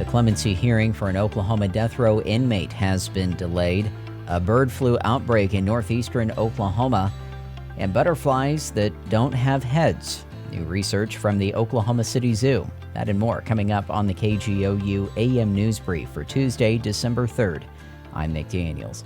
The clemency hearing for an Oklahoma death row inmate has been delayed. A bird flu outbreak in northeastern Oklahoma, and butterflies that don't have heads. New research from the Oklahoma City Zoo. That and more coming up on the KGOU AM News Brief for Tuesday, December 3rd. I'm Nick Daniels.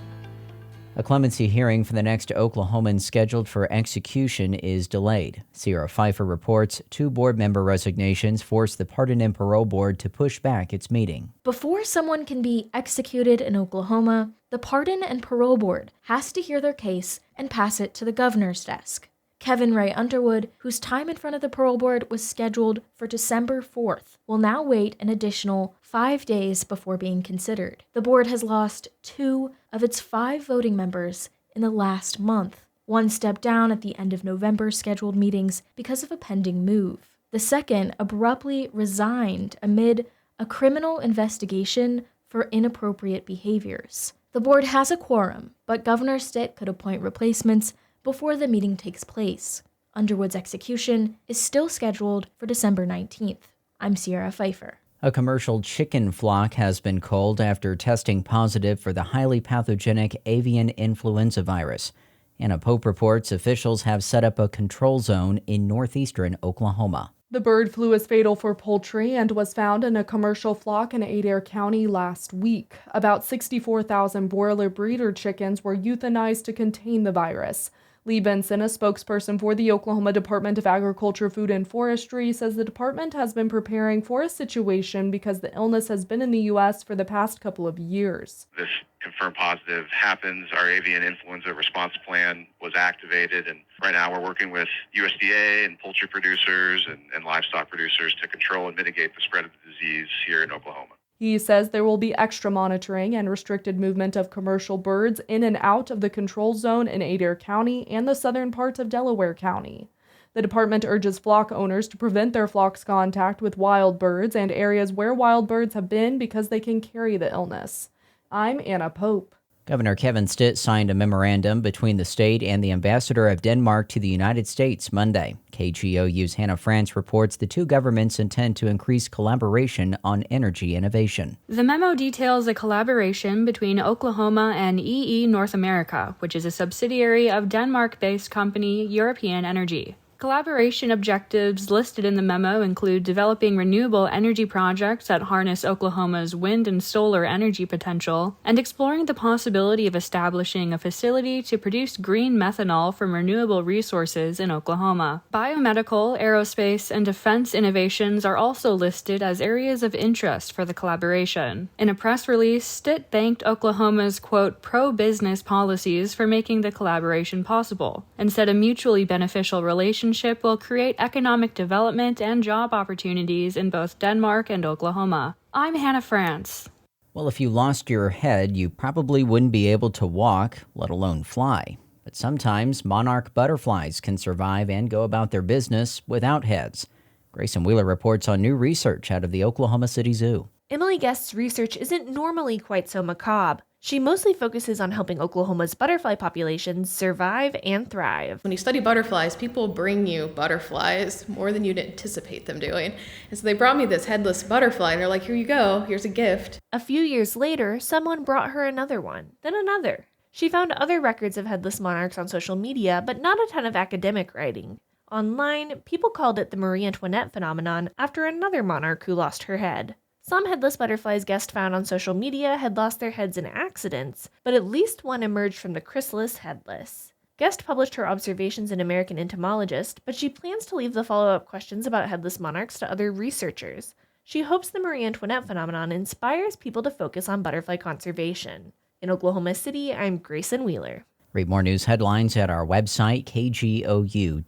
A clemency hearing for the next Oklahoman scheduled for execution is delayed. Sierra Pfeiffer reports 2 board member resignations forced the Pardon and Parole Board to push back its meeting. Before someone can be executed in Oklahoma, the Pardon and Parole Board has to hear their case and pass it to the governor's desk. Kevin Ray Underwood, whose time in front of the parole board was scheduled for December 4th, will now wait an additional 5 days before being considered. The board has lost 2 of its 5 voting members in the last month. One stepped down at the end of November's scheduled meetings because of a pending move. The second abruptly resigned amid a criminal investigation for inappropriate behaviors. The board has a quorum, but Governor Stitt could appoint replacements before the meeting takes place. Underwood's execution is still scheduled for December 19th. I'm Sierra Pfeiffer. A commercial chicken flock has been culled after testing positive for the highly pathogenic avian influenza virus. Anna Pope reports officials have set up a control zone in northeastern Oklahoma. The bird flu is fatal for poultry and was found in a commercial flock in Adair County last week. About 64,000 broiler breeder chickens were euthanized to contain the virus. Lee Benson, a spokesperson for the Oklahoma Department of Agriculture, Food, and Forestry, says the department has been preparing for a situation because the illness has been in the U.S. for the past couple of years. This confirmed positive happens. Our avian influenza response plan was activated, and right now we're working with USDA and poultry producers and livestock producers to control and mitigate the spread of the disease here in Oklahoma. He says there will be extra monitoring and restricted movement of commercial birds in and out of the control zone in Adair County and the southern parts of Delaware County. The department urges flock owners to prevent their flock's contact with wild birds and areas where wild birds have been because they can carry the illness. I'm Anna Pope. Governor Kevin Stitt signed a memorandum between the state and the ambassador of Denmark to the United States Monday. KGOU's Hannah France reports the 2 governments intend to increase collaboration on energy innovation. The memo details a collaboration between Oklahoma and EE North America, which is a subsidiary of Denmark-based company European Energy. Collaboration objectives listed in the memo include developing renewable energy projects that harness Oklahoma's wind and solar energy potential, and exploring the possibility of establishing a facility to produce green methanol from renewable resources in Oklahoma. Biomedical, aerospace, and defense innovations are also listed as areas of interest for the collaboration. In a press release, Stitt thanked Oklahoma's, quote, pro-business policies for making the collaboration possible, and said a mutually beneficial relationship will create economic development and job opportunities in both Denmark and Oklahoma. I'm Hannah France. Well, if you lost your head, you probably wouldn't be able to walk, let alone fly. But sometimes monarch butterflies can survive and go about their business without heads. Grayson Wheeler reports on new research out of the Oklahoma City Zoo. Emily Guest's research isn't normally quite so macabre. She mostly focuses on helping Oklahoma's butterfly populations survive and thrive. When you study butterflies, people bring you butterflies more than you'd anticipate them doing. And so they brought me this headless butterfly, and they're like, here you go, here's a gift. A few years later, someone brought her another one, then another. She found other records of headless monarchs on social media, but not a ton of academic writing. Online, people called it the Marie Antoinette phenomenon after another monarch who lost her head. Some headless butterflies Guest found on social media had lost their heads in accidents, but at least one emerged from the chrysalis headless. Guest published her observations in American Entomologist, but she plans to leave the follow-up questions about headless monarchs to other researchers. She hopes the Marie Antoinette phenomenon inspires people to focus on butterfly conservation. In Oklahoma City, I'm Grayson Wheeler. Read more news headlines at our website, kgou.org.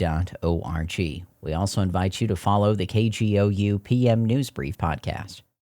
We also invite you to follow the KGOU PM News Brief podcast.